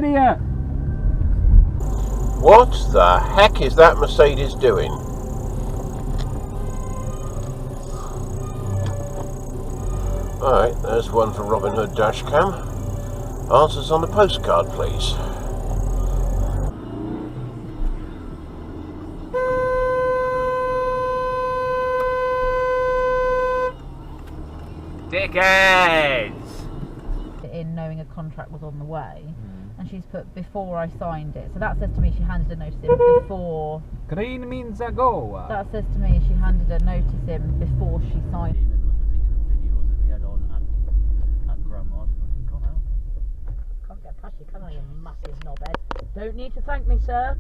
idiot! What the heck is that Mercedes doing? Alright, there's one for Robin Hood Dash Cam. Answers on the postcard, please. Dickheads! In knowing a contract was on the way, and she's put before I signed it. So that says to me she handed a notice in before. Green means a go. That says to me she handed a notice in before she signed it. Can't get past you, can I, you massive knobhead? Don't need to thank me, sir.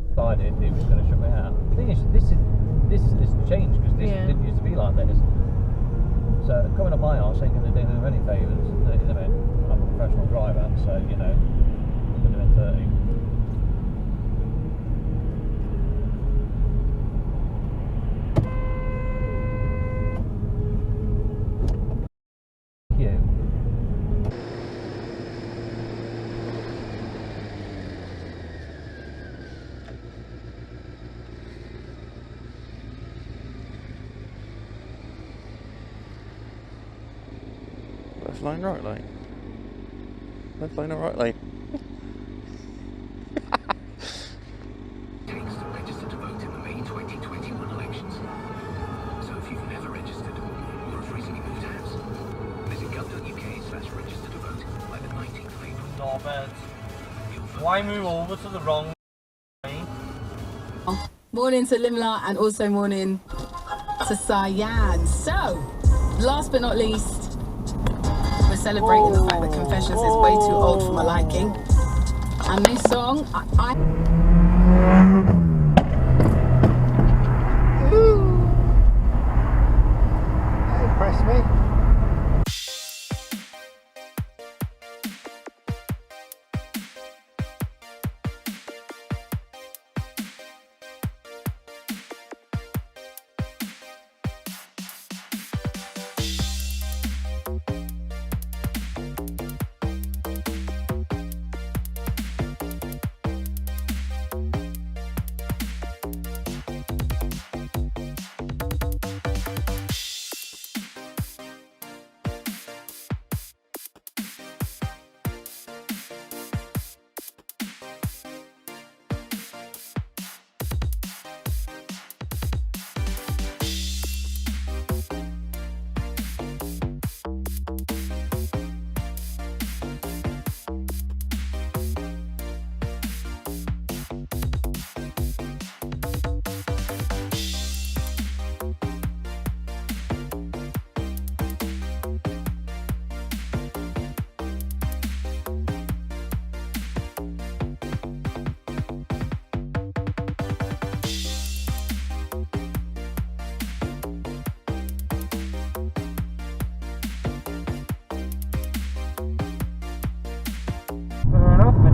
Decided he was going to shut me out. The thing is, this has changed because this didn't used to be like this. So coming up my arse ain't going to do them any favours. You know, I'm a professional driver, so you know, I'm going to be 30. Left lane, right lane. Left lane or right lane. Takes to register to vote in the May 2021 elections. So if you've never registered or have recently moved house, visit gov.uk/register to vote by the 19th of April. Norbert, why move over to the wrong lane? Morning to Limla and also morning to Syed. So, last but not least, we're celebrating the fact that Confessions is way too old for my liking. And this song, Press me.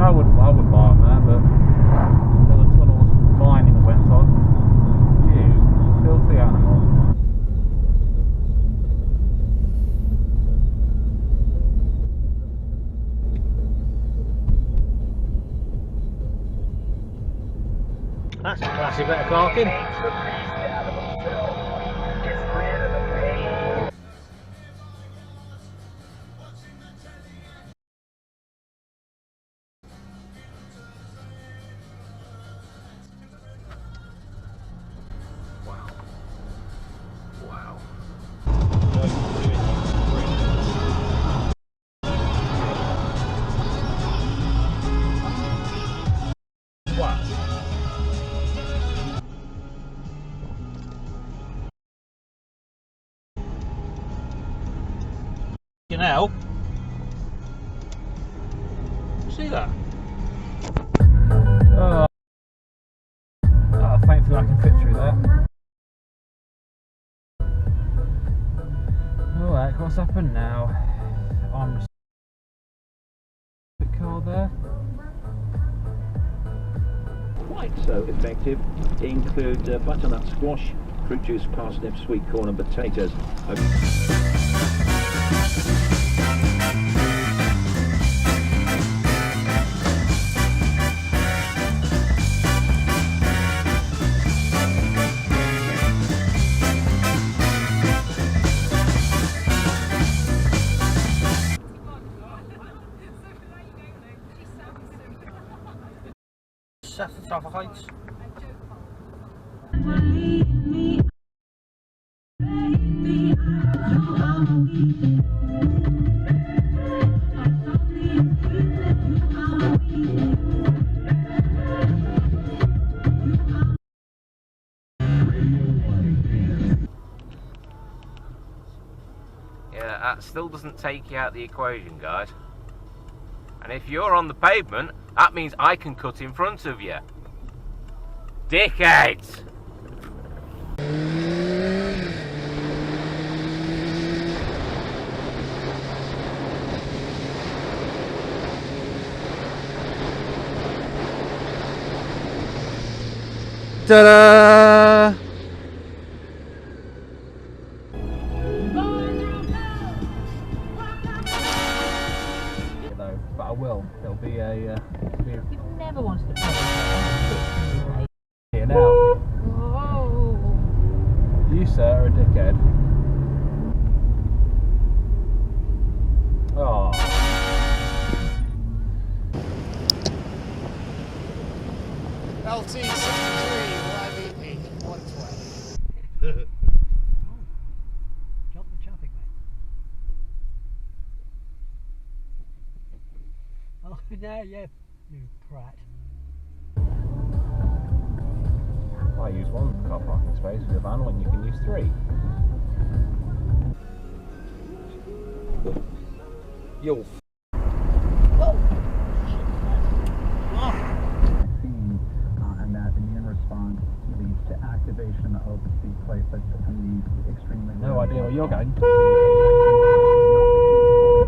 I wouldn't buy them there, but all the tunnels and mining that went on. You filthy animal. That's a classy bit of caulking. Now, see that? Oh, thankfully I can fit through there. Alright, what's happened now? On the car there. Quite so effective. Include butternut squash, fruit juice, parsnip, sweet corn and potatoes. heights. Yeah, that still doesn't take you out of the equation, guys. And if you're on the pavement, that means I can cut in front of you. Dickheads! Ta-da! But I will. It'll be a. You've never wanted to play Here now. Oh. You, sir, are a dickhead. Oh. LT 63 YVP 120. Jump the traffic, mate. Oh, yeah, you prat. I use one car parking space with a van when you can use 3. Yo. And that immune response leads to activation of the platelets and the extremely No idea where you're going.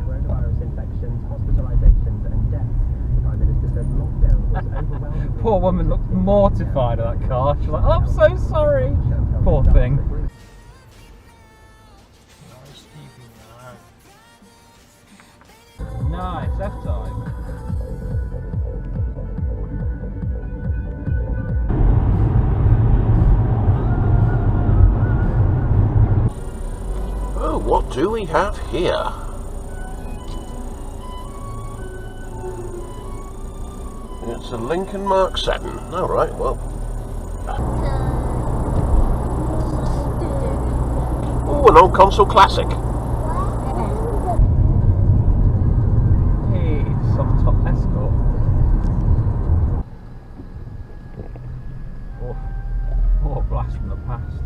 Coronavirus infections, hospitalizations, and deaths. The Prime Minister said lockdown was overwhelming. Poor woman looked mortified at that car. She's like, oh, I'm so sorry. Poor thing. Nice, F-time. Oh, what do we have here? It's a Lincoln Mark 7. All right, well. Oh, an old console classic. Hey, soft top Escort. Oh, blast from the past.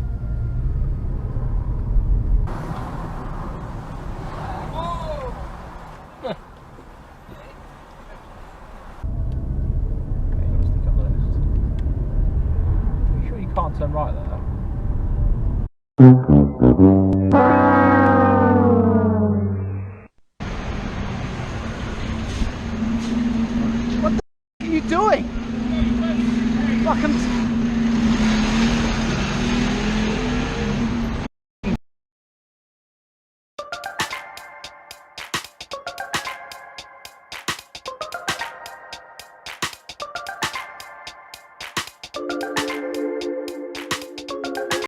Can't turn right there.